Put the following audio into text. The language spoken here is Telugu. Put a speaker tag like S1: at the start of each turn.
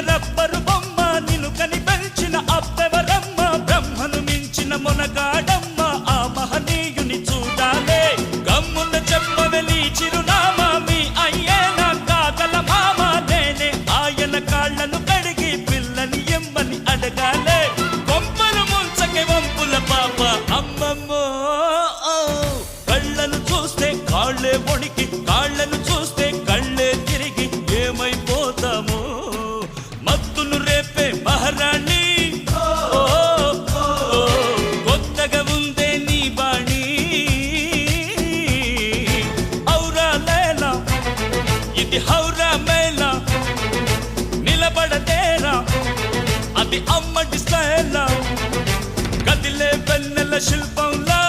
S1: రబ్బరు బొమ్మ నిన్ను కని పెంచిన అబ్బెవరమ్మ బ్రహ్మను మించిన మొనగాడమ్మ ఆ మహనీయుని చూడాలే గమ్మున చెప్పవెలి చిరునామా మీ అయ్యేనా కాదల మామ నేనే ఆయన కాళ్ళను కడిగి పిల్లని ఎమ్మని అడగాలే కొంపలు ముంచకే వంపుల పాప అమ్మమ్మో కళ్ళను చూస్తే కాళ్ళే వణికి కాళ్ళను చూస్తే కళ్ళే తిరిగి ఏమైపోతామో మత్తును రేపే మహారాణి కొత్తగా ఉందే నీ బాణి ఔరా లేలా ఇది హౌరా మేళా నిలబడతేరా అది అమ్మడి స్టైలా కదిలే వెన్నెల శిల్పంలా